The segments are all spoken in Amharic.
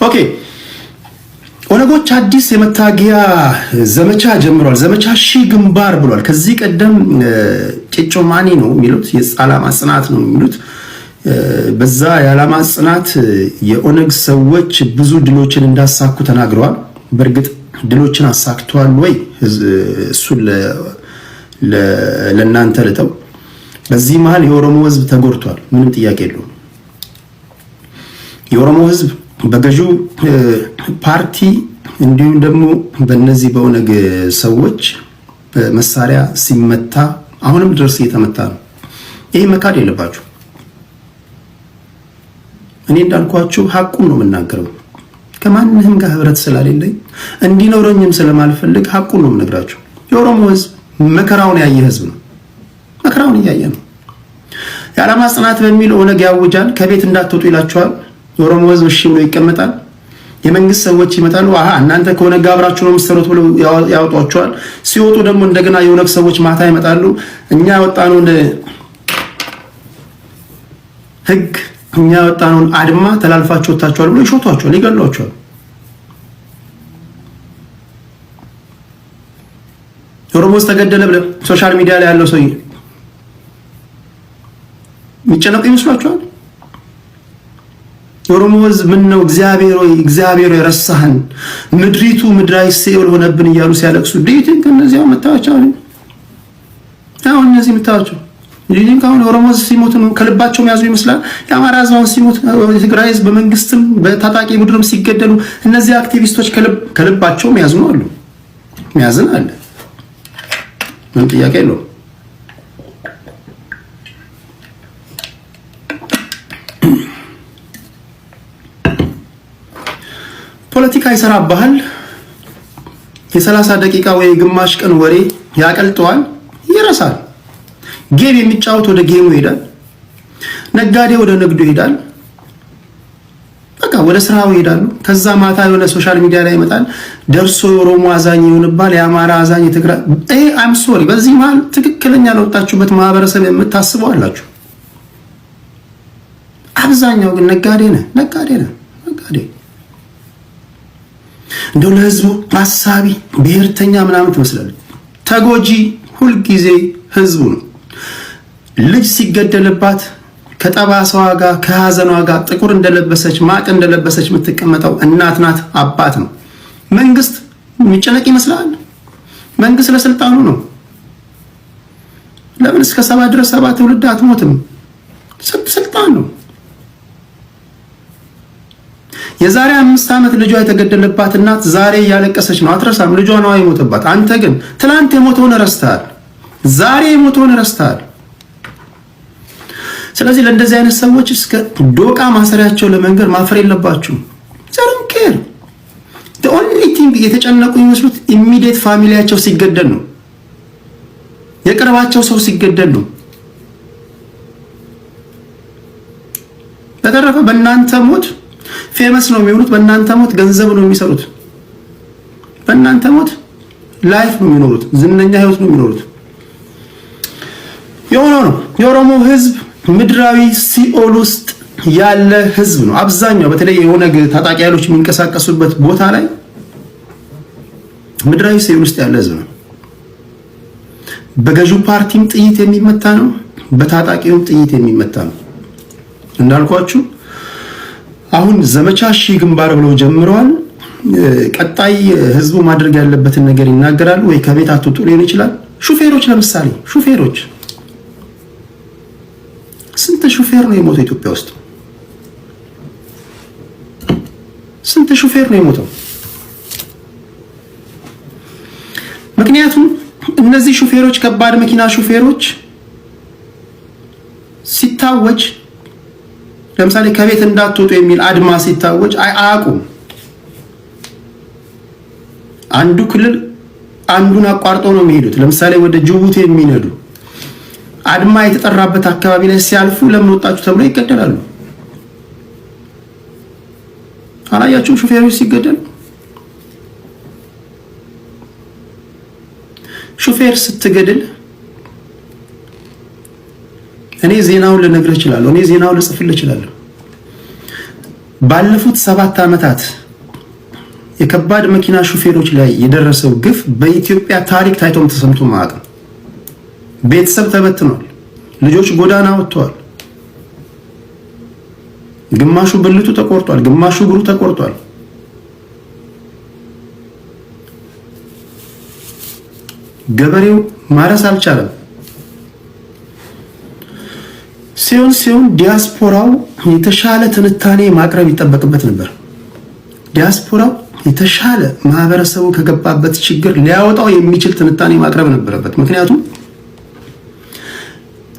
ኦኬ ኦነጎች አዲስ የመታገያ ዘመቻ ጀምሯል። ዘመቻ ሺህ ግንባር ብሏል። ከዚህ ቀደም ጭጮ ማኒ ነው የሚሉት የዓላማ ጽናት ነው የሚሉት። በዛ የዓላማ ጽናት የኦነግ ሰዎች ብዙ ድሎችን እንዳሳኩ ተናግረዋል። በእርግጥ ድሎችን አሳክቷል ወይ? እሱን ለእናንተ ልተው። በዚህ መሃል የኦሮሞ ህዝብ ተጎድቷል። ምንም ጥያቄ የለውም። የኦሮሞ ህዝብ በገዢው ፓርቲ እንዲሁም ደግሞ በእነዚህ በኦነግ ሰዎች መሳሪያ ሲመታ አሁንም ድረስ እየተመታ ነው። ይህ መካድ የለባችሁ። እኔ እንዳልኳችሁ ሐቁን ነው የምናገረው። ከማንንም ጋር ህብረት ስላሌለኝ እንዲኖረኝም ስለማልፈልግ ሐቁን ነው የምነግራችሁ። የኦሮሞ ህዝብ መከራውን ያየ ህዝብ ነው። መከራውን እያየ ነው። የዓላማ ጽናት በሚል ኦነግ ያውጃል። ከቤት እንዳትወጡ ይላችኋል። የኦሮሞ ህዝብ እሺ ብሎ ይቀመጣል። የመንግስት ሰዎች ይመጣሉ። እናንተ ከኦነግ ጋር አብራችሁ ነው የምትሰሩት ብለው ያወጧቸዋል። ሲወጡ ደግሞ እንደገና የኦነግ ሰዎች ማታ ይመጣሉ። እኛ ያወጣነውን ህግ እኛ ያወጣነውን አድማ ተላልፋችሁ ወጣችኋል ብለው ይሾቷቸዋል፣ ይገሏቸዋል። የኦሮሞ ህዝብ ተገደለ ብለው ሶሻል ሚዲያ ላይ ያለው ሰው የሚጨነቁ ይመስላችኋል? የኦሮሞ ህዝብ ምን ነው እግዚአብሔር የረሳህን ምድሪቱ ምድራዊ ሲኦል ሆነብን እያሉ ሲያለቅሱ ዲቲን ከነዚያው መታወቻው አሁን እነዚህ መታወቻው ዲቲን ካሁን የኦሮሞ ህዝብ ሲሞት ነው ከልባቸው ያዙ ይመስላል። የአማራ ህዝብ ሲሞት፣ የትግራይ ህዝብ በመንግስትም በታጣቂ ቡድንም ሲገደሉ እነዚህ አክቲቪስቶች ከልባቸው ያዝኑ አሉ። ያዝን አለ። ምን ጥያቄ የለው። ፖለቲካ ይሰራባል። የ30 ደቂቃ ወይ ግማሽ ቀን ወሬ ያቀልጠዋል፣ ይረሳል። ጌም የሚጫወት ወደ ጌሙ ይሄዳል። ነጋዴ ወደ ንግዱ ይሄዳል። በቃ ወደ ስራው ይሄዳሉ። ከዛ ማታ የሆነ ሶሻል ሚዲያ ላይ ይመጣል። ደርሶ የኦሮሞ አዛኝ ይሆንባል፣ የአማራ አዛኝ፣ የትግራይ አም ሶሪ። በዚህ መሃል ትክክለኛ ለወጣችሁበት ማህበረሰብ የምታስበው አላችሁ። አብዛኛው ግን ነጋዴ ነህ። እንደው ለህዝቡ አሳቢ ብሔርተኛ ምናምን ትመስላለች። ተጎጂ ሁልጊዜ ህዝቡ ነው። ልጅ ሲገደልባት ከጠባሳዋ ጋር ከሀዘኗ ጋር ጥቁር እንደለበሰች ማቅ እንደለበሰች የምትቀመጠው እናት ናት፣ አባት ነው። መንግስት የሚጨነቅ ይመስላል? መንግስት ለስልጣኑ ነው። ለምን እስከ 7 ድረስ 7 ትውልድ አትሞትም? ስልጣን ነው። የዛሬ 5 ዓመት ልጇ የተገደለባት እናት ዛሬ እያለቀሰች ነው። አትረሳም። ልጇ ነው የሞተባት። አንተ ግን ትላንት የሞተውን ረስተሃል። ዛሬ የሞተውን ረስተሃል። ስለዚህ ለእንደዚህ አይነት ሰዎች እስከ ዶቃ ማሰሪያቸው ለመንገር ማፈር የለባችሁ። ዘርንኬር the only thing የተጨነቁ ይመስሉት ኢሚዲየት ፋሚሊያቸው ሲገደል ነው። የቅርባቸው ሰው ሲገደል ነው። በተረፈ በእናንተ ሞት ፌመስ ነው የሚሆኑት። በእናንተ ሞት ገንዘብ ነው የሚሰሩት። በእናንተ ሞት ላይፍ ነው የሚኖሩት። ዝነኛ ህይወት ነው የሚኖሩት። ነው የኦሮሞ ህዝብ ምድራዊ ሲኦል ውስጥ ያለ ህዝብ ነው። አብዛኛው በተለይ የኦነግ ታጣቂ ኃይሎች የሚንቀሳቀሱበት ቦታ ላይ ምድራዊ ሲኦል ውስጥ ያለ ህዝብ ነው። በገዢው ፓርቲም ጥይት የሚመታ ነው፣ በታጣቂውም ጥይት የሚመታ ነው። እንዳልኳችሁ አሁን ዘመቻ ሺህ ግንባር ብለው ጀምረዋል። ቀጣይ ህዝቡ ማድረግ ያለበትን ነገር ይናገራሉ። ወይ ከቤት አትወጡ ሊሆን ይችላል። ሹፌሮች ለምሳሌ ሹፌሮች ስንት ሹፌር ነው የሞተው ኢትዮጵያ ውስጥ? ስንት ሹፌር ነው የሞተው? ምክንያቱም እነዚህ ሹፌሮች ከባድ መኪና ሹፌሮች ሲታወጅ ለምሳሌ ከቤት እንዳትወጡ የሚል አድማ ሲታወጅ አያውቁም። አንዱ ክልል አንዱን አቋርጠው ነው የሚሄዱት። ለምሳሌ ወደ ጅቡቲ የሚነዱ አድማ የተጠራበት አካባቢ ላይ ሲያልፉ ለምን ወጣችሁ ተብሎ ይገደላሉ። አላያችሁም? ሹፌሮች ሲገደሉ። ሹፌር ስትገድል እኔ ዜናውን ልነግርህ እችላለሁ። እኔ ዜናውን ልጽፍልህ እችላለሁ። ባለፉት 7 ዓመታት የከባድ መኪና ሹፌሮች ላይ የደረሰው ግፍ በኢትዮጵያ ታሪክ ታይቶም ተሰምቶ ማያውቅም። ቤተሰብ ተበትኗል። ልጆች ጎዳና ወጥተዋል። ግማሹ ብልቱ ተቆርጧል፣ ግማሹ እግሩ ተቆርጧል። ገበሬው ማረስ አልቻለም። ሲሆን ዲያስፖራው የተሻለ ትንታኔ ማቅረብ ይጠበቅበት ነበር። ዲያስፖራው የተሻለ ማህበረሰቡ ከገባበት ችግር ሊያወጣው የሚችል ትንታኔ ማቅረብ ነበረበት። ምክንያቱም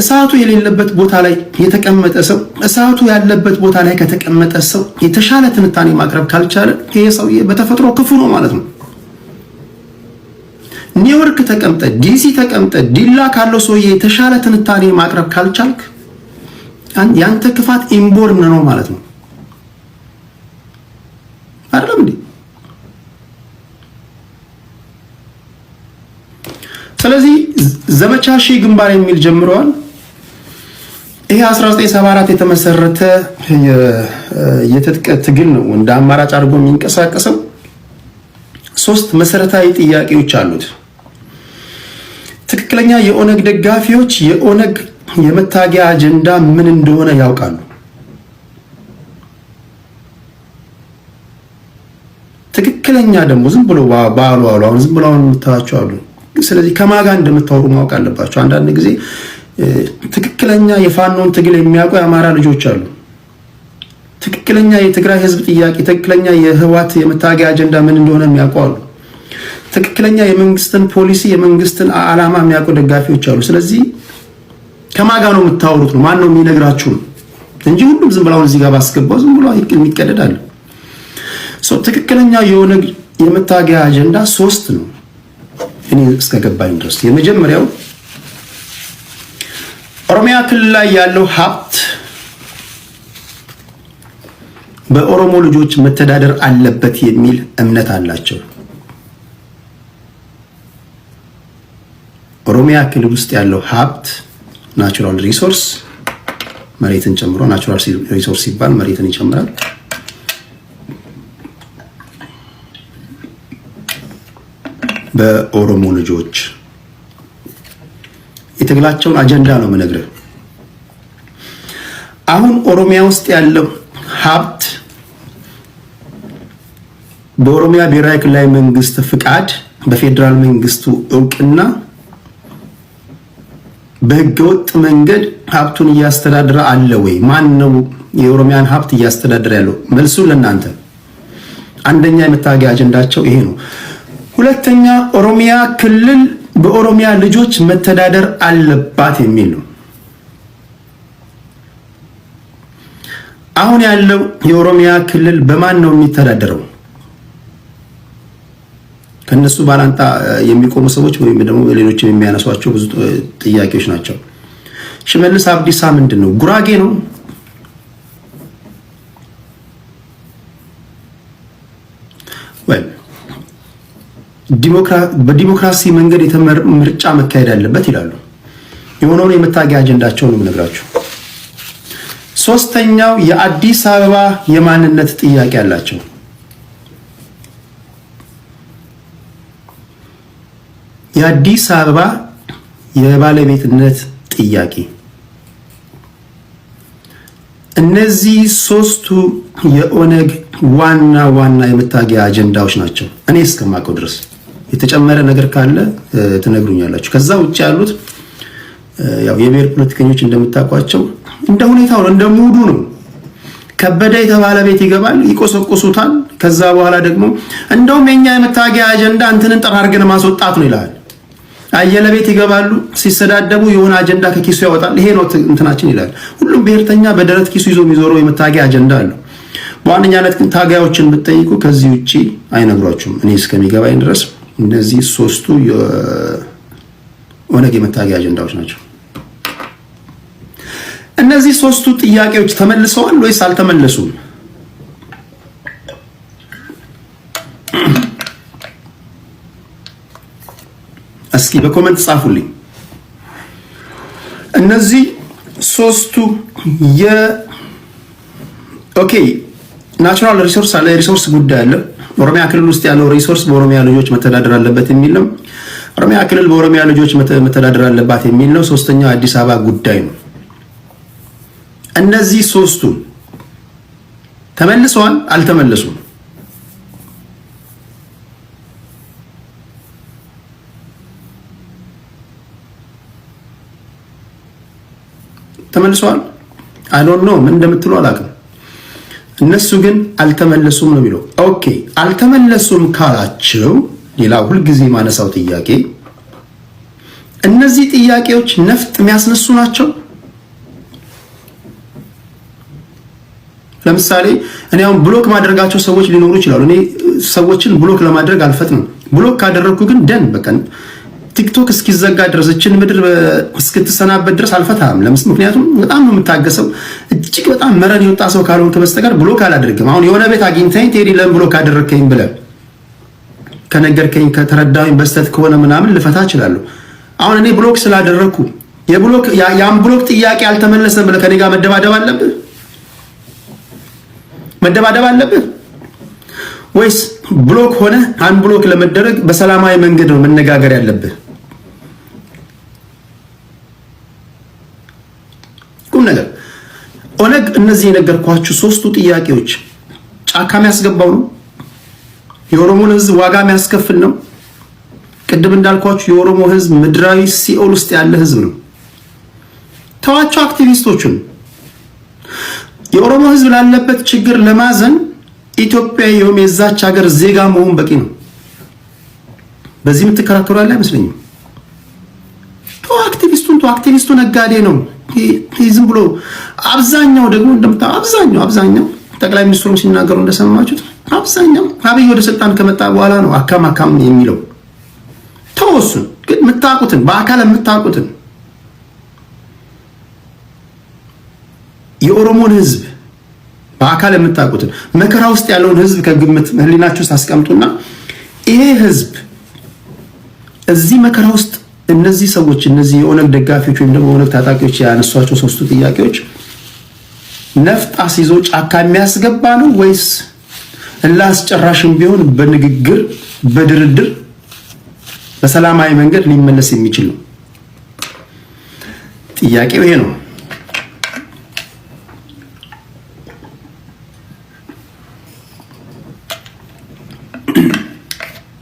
እሳቱ የሌለበት ቦታ ላይ የተቀመጠ ሰው እሳቱ ያለበት ቦታ ላይ ከተቀመጠ ሰው የተሻለ ትንታኔ ማቅረብ ካልቻለ ይሄ ሰውዬ በተፈጥሮ ክፉ ነው ማለት ነው። ኒውዮርክ ተቀምጠ፣ ዲሲ ተቀምጠ፣ ዲላ ካለው ሰውዬ የተሻለ ትንታኔ ማቅረብ ካልቻልክ ያንተ ክፋት ኢምቦርን ነው ማለት ነው። አይደለም እንዴ? ስለዚህ ዘመቻ ሺህ ግንባር የሚል ጀምረዋል። ይሄ 1974 የተመሰረተ የትጥቅ ትግል ነው እንደ አማራጭ አድርጎ የሚንቀሳቀሰው። 3 መሰረታዊ ጥያቄዎች አሉት። ትክክለኛ የኦነግ ደጋፊዎች የኦነግ የመታገያ አጀንዳ ምን እንደሆነ ያውቃሉ። ትክክለኛ ደግሞ ዝም ብሎ ባሉ አሁን ዝም ብሎ የምታዋቸው አሉ። ስለዚህ ከማጋ እንደምታወሩ ማወቅ አለባቸው። አንዳንድ ጊዜ ትክክለኛ የፋኖን ትግል የሚያውቁ የአማራ ልጆች አሉ። ትክክለኛ የትግራይ ህዝብ ጥያቄ፣ ትክክለኛ የህወሓት የመታገያ አጀንዳ ምን እንደሆነ የሚያውቁ አሉ። ትክክለኛ የመንግስትን ፖሊሲ የመንግስትን ዓላማ የሚያውቁ ደጋፊዎች አሉ። ስለዚህ ከማጋ ነው የምታወሩት ነው ማን ነው የሚነግራችሁ እንጂ ሁሉም ዝም ብላውን እዚህ ጋር ባስገባው ዝም ብሎ የሚቀደዳል። ትክክለኛ የኦነግ የመታገያ አጀንዳ 3 ነው እኔ እስከገባኝ ድረስ። የመጀመሪያው ኦሮሚያ ክልል ላይ ያለው ሀብት በኦሮሞ ልጆች መተዳደር አለበት የሚል እምነት አላቸው። ኦሮሚያ ክልል ውስጥ ያለው ሀብት ናቹራል ሪሶርስ መሬትን ጨምሮ፣ ናቹራል ሪሶርስ ሲባል መሬትን ይጨምራል። በኦሮሞ ልጆች የትግላቸውን አጀንዳ ነው የምነግርህ። አሁን ኦሮሚያ ውስጥ ያለው ሀብት በኦሮሚያ ብሔራዊ ክልላዊ መንግስት ፍቃድ በፌዴራል መንግስቱ እውቅና በህገወጥ መንገድ ሀብቱን እያስተዳደረ አለ ወይ? ማን ነው የኦሮሚያን ሀብት እያስተዳደረ ያለው? መልሱ ለእናንተ። አንደኛ የመታገያ አጀንዳቸው ይሄ ነው። ሁለተኛ ኦሮሚያ ክልል በኦሮሚያ ልጆች መተዳደር አለባት የሚል ነው። አሁን ያለው የኦሮሚያ ክልል በማን ነው የሚተዳደረው? ከነሱ ባላንጣ የሚቆሙ ሰዎች ወይም ደግሞ ሌሎች የሚያነሷቸው ብዙ ጥያቄዎች ናቸው። ሽመልስ አብዲሳ ምንድነው? ጉራጌ ነው? ወይ በዲሞክራሲ መንገድ ምርጫ መካሄድ አለበት ይላሉ። የሆነውን የመታገያ አጀንዳቸው ነው የምነግራችሁ። ሶስተኛው የአዲስ አበባ የማንነት ጥያቄ አላቸው። የአዲስ አበባ የባለቤትነት ጥያቄ። እነዚህ 3ቱ የኦነግ ዋና የመታገያ አጀንዳዎች ናቸው እኔ እስከማውቀው ድረስ። የተጨመረ ነገር ካለ ትነግሩኛላችሁ። ከዛ ውጭ ያሉት ያው የብሔር ፖለቲከኞች እንደምታውቋቸው እንደ ሁኔታው እንደ ሙዱ ነው። ከበደ የተባለ ቤት ይገባል፣ ይቆሰቁሱታል። ከዛ በኋላ ደግሞ እንደውም የኛ የመታገያ አጀንዳ እንትንን ጠራርገን ማስወጣት ነው ይላል። አየለ ቤት ይገባሉ፣ ሲሰዳደቡ የሆነ አጀንዳ ከኪሱ ያወጣል። ይሄ ነው እንትናችን ይላል። ሁሉም ብሔርተኛ በደረት ኪሱ ይዞ የሚዞረው የመታገያ አጀንዳ አለው። በዋነኛነት ግን ታጋዮችን ብትጠይቁ ከዚህ ውጪ አይነግሯችሁም። እኔ እስከሚገባኝ ድረስ እነዚህ 3ቱ የኦነግ የመታገያ አጀንዳዎች ናቸው። እነዚህ 3ቱ ጥያቄዎች ተመልሰዋል ወይስ አልተመለሱም? እስኪ በኮሜንት ጻፉልኝ። እነዚህ 3ቱ ኦኬ ናቹራል ሪሶርስ አለ፣ ሪሶርስ ጉዳይ አለ። ኦሮሚያ ክልል ውስጥ ያለው ሪሶርስ በኦሮሚያ ልጆች መተዳደር አለበት የሚል ነው። ኦሮሚያ ክልል በኦሮሚያ ልጆች መተዳደር አለባት የሚል ነው። ሶስተኛው አዲስ አበባ ጉዳይ ነው። እነዚህ ሶስቱ ተመልሰዋል አልተመለሱም? ተመልሰዋል። አይ ዶንት ኖ ምን እንደምትሉ አላውቅም። እነሱ ግን አልተመለሱም ነው የሚለው። ኦኬ አልተመለሱም ካላቸው ሌላ ሁልጊዜ ማነሳው ጥያቄ እነዚህ ጥያቄዎች ነፍጥ የሚያስነሱ ናቸው። ለምሳሌ እኔ አሁን ብሎክ ማድረጋቸው ሰዎች ሊኖሩ ይችላሉ። እኔ ሰዎችን ብሎክ ለማድረግ አልፈጥንም። ብሎክ ካደረግኩ ግን ደን በቀን ቲክቶክ እስኪዘጋ ድረስ እችን ምድር እስክትሰናበት ድረስ አልፈታም። ምክንያቱም በጣም ነው የምታገሰው። እጅግ በጣም መረን የወጣ ሰው ካልሆንክ በስተቀር ብሎክ አላደርግም። አሁን የሆነ ቤት አግኝተኝ ቴዲ ለምን ብሎክ አደረግከኝ ብለህ ከነገርከኝ ከተረዳሁኝ በስተት ከሆነ ምናምን ልፈታ እችላለሁ። አሁን እኔ ብሎክ ስላደረግኩ ያን ብሎክ ጥያቄ አልተመለሰም ብለህ ከኔ ጋር መደባደብ አለብህ? መደባደብ አለብህ ወይስ ብሎክ ሆነ አንድ ብሎክ ለመደረግ በሰላማዊ መንገድ ነው መነጋገር ያለብህ? ቁም ነገር ኦነግ እነዚህ የነገርኳችሁ ሶስቱ ጥያቄዎች ጫካ የሚያስገባው ነው። የኦሮሞን ህዝብ ዋጋ የሚያስከፍል ነው። ቅድም እንዳልኳችሁ የኦሮሞ ህዝብ ምድራዊ ሲኦል ውስጥ ያለ ህዝብ ነው። ተዋቸው አክቲቪስቶቹን። የኦሮሞ ህዝብ ላለበት ችግር ለማዘን ኢትዮጵያዊ የዛች ሀገር ዜጋ መሆን በቂ ነው። በዚህ የምትከራከሩ ያለ አይመስለኝም። አክቲቪስቱ ነጋዴ ነው። ዝም ብሎ አብዛኛው ደግሞ እንደምታው አብዛኛው ጠቅላይ ሚኒስትሩም ሲናገሩ እንደሰማችሁት አብዛኛው አብይ ወደ ስልጣን ከመጣ በኋላ ነው አካም የሚለው። ተወሱን ግን የምታውቁትን በአካል የምታውቁትን የኦሮሞን ህዝብ በአካል የምታውቁትን መከራ ውስጥ ያለውን ህዝብ ከግምት ህሊናችሁ ውስጥ አስቀምጡና ይሄ ህዝብ እዚህ መከራ ውስጥ እነዚህ ሰዎች እነዚህ የኦነግ ደጋፊዎች ወይም ደግሞ የኦነግ ታጣቂዎች ያነሷቸው ሶስቱ ጥያቄዎች ነፍጥ አስይዞ ጫካ የሚያስገባ ነው ወይስ ላስጨራሽም ቢሆን በንግግር በድርድር በሰላማዊ መንገድ ሊመለስ የሚችል ነው? ጥያቄው ይሄ ነው።